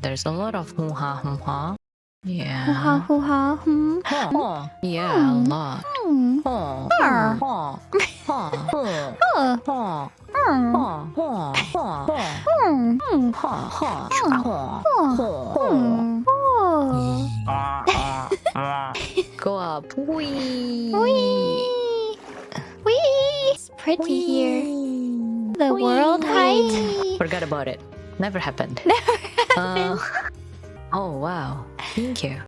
There's a lot of hoo-ha, hoo-ha. Yeah. Hoo-ha, hoo-ha, hmm. Oh, yeah, a lot. Oh, oh, oh, Go up. Wee. Wee. Wee. It's pretty here. The world height. Forgot about it. Never happened. Never happened. Oh, wow. Thank you.